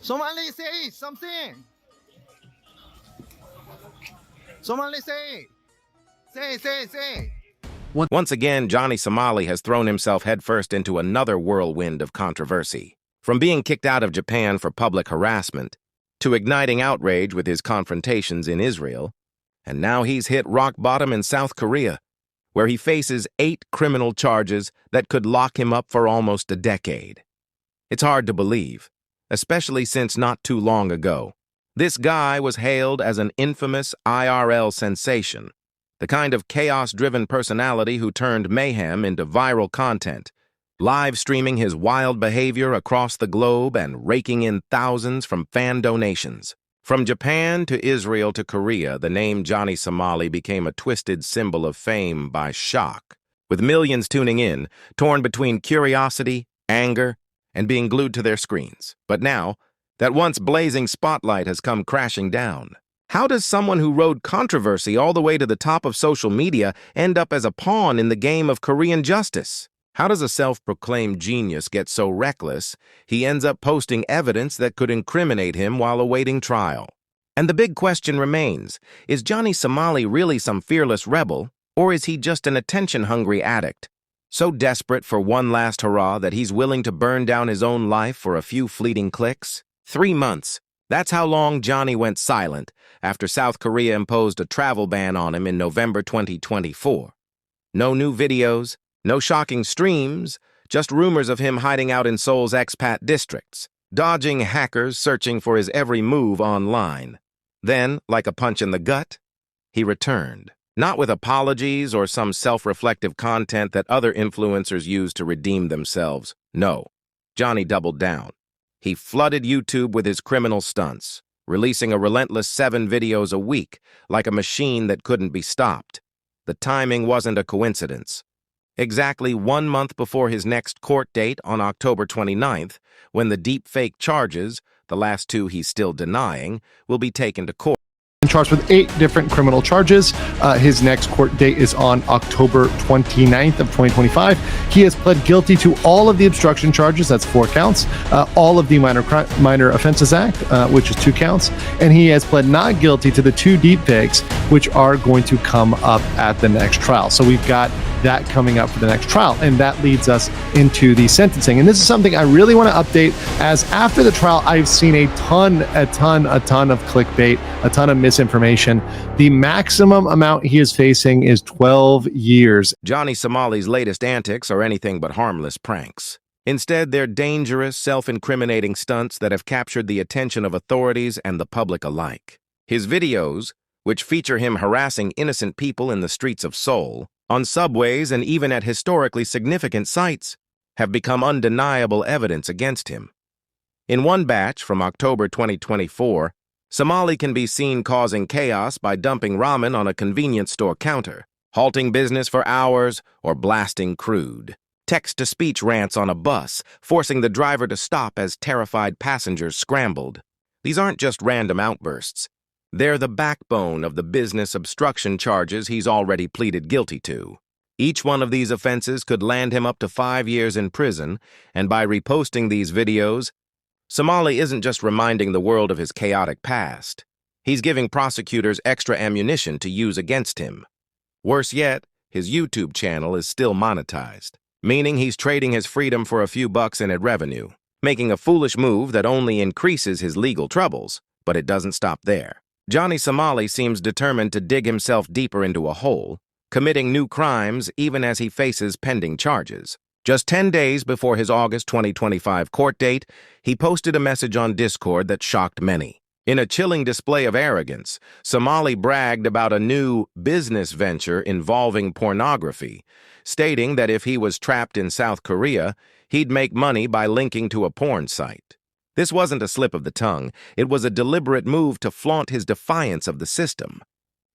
Somali, say something. Somali, say. Say. Once again, Johnny Somali has thrown himself headfirst into another whirlwind of controversy. From being kicked out of Japan for public harassment, to igniting outrage with his confrontations in Israel, and now he's hit rock bottom in South Korea, where he faces 8 criminal charges that could lock him up for almost a decade. It's hard to believe, especially since not too long ago, this guy was hailed as an infamous IRL sensation, the kind of chaos-driven personality who turned mayhem into viral content, live streaming his wild behavior across the globe and raking in thousands from fan donations. From Japan to Israel to Korea, the name Johnny Somali became a twisted symbol of fame by shock, with millions tuning in, torn between curiosity, anger, and being glued to their screens. But now, that once blazing spotlight has come crashing down. How does someone who rode controversy all the way to the top of social media end up as a pawn in the game of Korean justice? How does a self-proclaimed genius get so reckless he ends up posting evidence that could incriminate him while awaiting trial? And the big question remains, is Johnny Somali really some fearless rebel, or is he just an attention-hungry addict, so desperate for one last hurrah that he's willing to burn down his own life for a few fleeting clicks? 3 months. That's how long Johnny went silent after South Korea imposed a travel ban on him in November 2024. No new videos, no shocking streams, just rumors of him hiding out in Seoul's expat districts, dodging hackers searching for his every move online. Then, like a punch in the gut, he returned. Not with apologies or some self-reflective content that other influencers use to redeem themselves. No, Johnny doubled down. He flooded YouTube with his criminal stunts, releasing a relentless 7 videos a week, like a machine that couldn't be stopped. The timing wasn't a coincidence. Exactly 1 month before his next court date on October 29th, when the deepfake charges, the last 2 he's still denying, will be taken to court. Charged with 8 different criminal charges. His next court date is on October 29th of 2025. He has pled guilty to all of the obstruction charges, that's 4 counts, all of the Minor Offenses Act, which is 2 counts, and he has pled not guilty to the 2 deepfakes, which are going to come up at the next trial. So we've got that coming up for the next trial, and that leads us into the sentencing. And this is something I really want to update, as after the trial, I've seen a ton of clickbait, a ton of misinformation. The maximum amount he is facing is 12 years. Johnny Somali's latest antics are anything but harmless pranks. Instead, they're dangerous, self-incriminating stunts that have captured the attention of authorities and the public alike. His videos, which feature him harassing innocent people in the streets of Seoul, on subways and even at historically significant sites, have become undeniable evidence against him. In one batch from October 2024, Somali can be seen causing chaos by dumping ramen on a convenience store counter, halting business for hours, or blasting crude. Text-to-speech rants on a bus, forcing the driver to stop as terrified passengers scrambled. These aren't just random outbursts. They're the backbone of the business obstruction charges he's already pleaded guilty to. Each one of these offenses could land him up to 5 years in prison, and by reposting these videos, Somali isn't just reminding the world of his chaotic past. He's giving prosecutors extra ammunition to use against him. Worse yet, his YouTube channel is still monetized, meaning he's trading his freedom for a few bucks in ad revenue, making a foolish move that only increases his legal troubles, but it doesn't stop there. Johnny Somali seems determined to dig himself deeper into a hole, committing new crimes even as he faces pending charges. Just 10 days before his August 2025 court date, he posted a message on Discord that shocked many. In a chilling display of arrogance, Somali bragged about a new business venture involving pornography, stating that if he was trapped in South Korea, he'd make money by linking to a porn site. This wasn't a slip of the tongue. It was a deliberate move to flaunt his defiance of the system.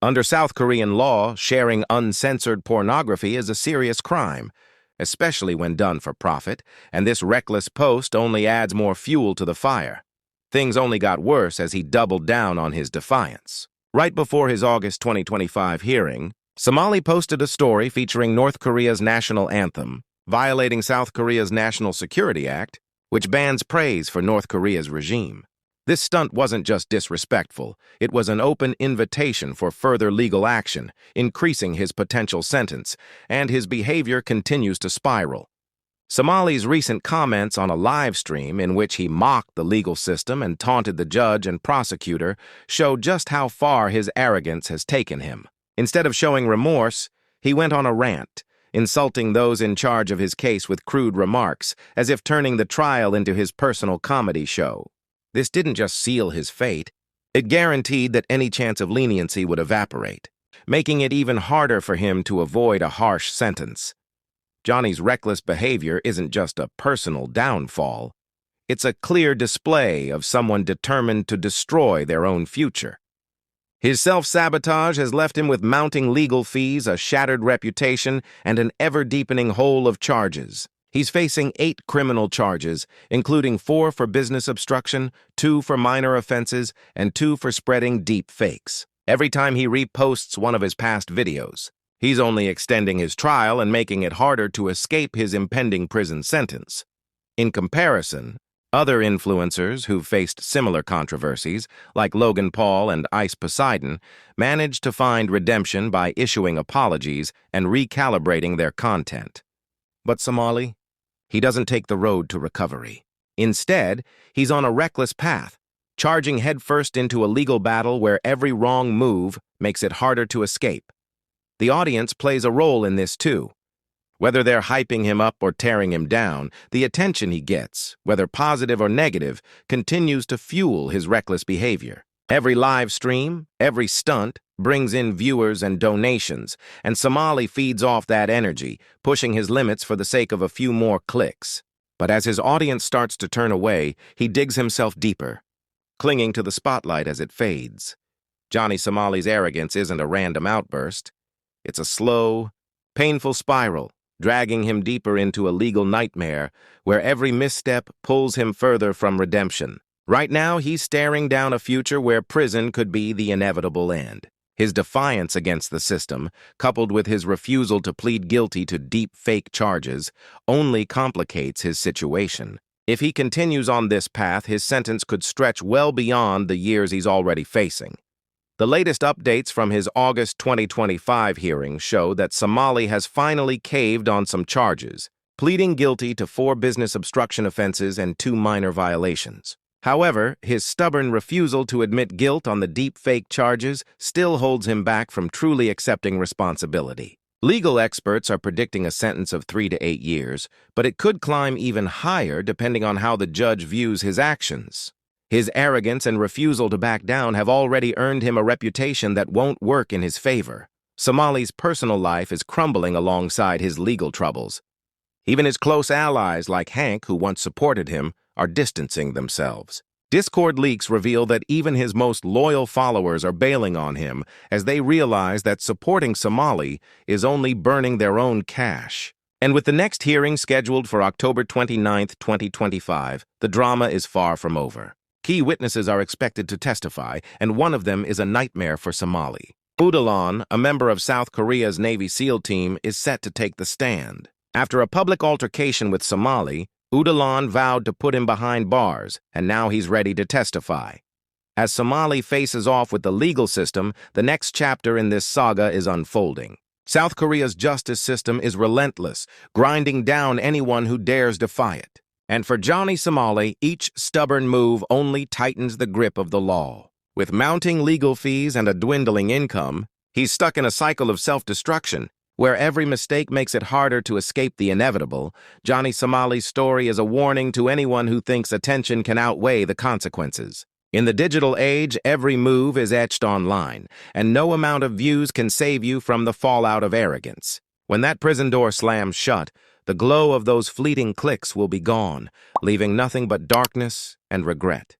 Under South Korean law, sharing uncensored pornography is a serious crime, especially when done for profit, and this reckless post only adds more fuel to the fire. Things only got worse as he doubled down on his defiance. Right before his August 2025 hearing, Somali posted a story featuring North Korea's national anthem, violating South Korea's National Security Act, which bans praise for North Korea's regime. This stunt wasn't just disrespectful, it was an open invitation for further legal action, increasing his potential sentence, and his behavior continues to spiral. Somali's recent comments on a live stream in which he mocked the legal system and taunted the judge and prosecutor show just how far his arrogance has taken him. Instead of showing remorse, he went on a rant, insulting those in charge of his case with crude remarks, as if turning the trial into his personal comedy show. This didn't just seal his fate, it guaranteed that any chance of leniency would evaporate, making it even harder for him to avoid a harsh sentence. Johnny's reckless behavior isn't just a personal downfall. It's a clear display of someone determined to destroy their own future. His self-sabotage has left him with mounting legal fees, a shattered reputation, and an ever-deepening hole of charges. He's facing 8 criminal charges, including 4 for business obstruction, 2 for minor offenses, and 2 for spreading deep fakes. Every time he reposts one of his past videos, he's only extending his trial and making it harder to escape his impending prison sentence. In comparison, other influencers who've faced similar controversies, like Logan Paul and Ice Poseidon, managed to find redemption by issuing apologies and recalibrating their content. But Somali? He doesn't take the road to recovery. Instead, he's on a reckless path, charging headfirst into a legal battle where every wrong move makes it harder to escape. The audience plays a role in this too. Whether they're hyping him up or tearing him down, the attention he gets, whether positive or negative, continues to fuel his reckless behavior. Every live stream, every stunt, brings in viewers and donations, and Somali feeds off that energy, pushing his limits for the sake of a few more clicks. But as his audience starts to turn away, he digs himself deeper, clinging to the spotlight as it fades. Johnny Somali's arrogance isn't a random outburst. It's a slow, painful spiral, dragging him deeper into a legal nightmare where every misstep pulls him further from redemption. Right now, he's staring down a future where prison could be the inevitable end. His defiance against the system, coupled with his refusal to plead guilty to deep fake charges, only complicates his situation. If he continues on this path, his sentence could stretch well beyond the years he's already facing. The latest updates from his August 2025 hearing show that Somali has finally caved on some charges, pleading guilty to 4 business obstruction offenses and 2 minor violations. However, his stubborn refusal to admit guilt on the deep-fake charges still holds him back from truly accepting responsibility. Legal experts are predicting a sentence of 3 to 8 years, but it could climb even higher depending on how the judge views his actions. His arrogance and refusal to back down have already earned him a reputation that won't work in his favor. Somali's personal life is crumbling alongside his legal troubles. Even his close allies like Hank, who once supported him, are distancing themselves. Discord leaks reveal that even his most loyal followers are bailing on him as they realize that supporting Somali is only burning their own cash. And with the next hearing scheduled for October 29, 2025, the drama is far from over. Key witnesses are expected to testify, and one of them is a nightmare for Somali. Udalan, a member of South Korea's Navy SEAL team, is set to take the stand. After a public altercation with Somali, Udalan vowed to put him behind bars, and now he's ready to testify. As Somali faces off with the legal system, the next chapter in this saga is unfolding. South Korea's justice system is relentless, grinding down anyone who dares defy it. And for Johnny Somali, each stubborn move only tightens the grip of the law. With mounting legal fees and a dwindling income, he's stuck in a cycle of self-destruction. Where every mistake makes it harder to escape the inevitable, Johnny Somali's story is a warning to anyone who thinks attention can outweigh the consequences. In the digital age, every move is etched online, and no amount of views can save you from the fallout of arrogance. When that prison door slams shut, the glow of those fleeting clicks will be gone, leaving nothing but darkness and regret.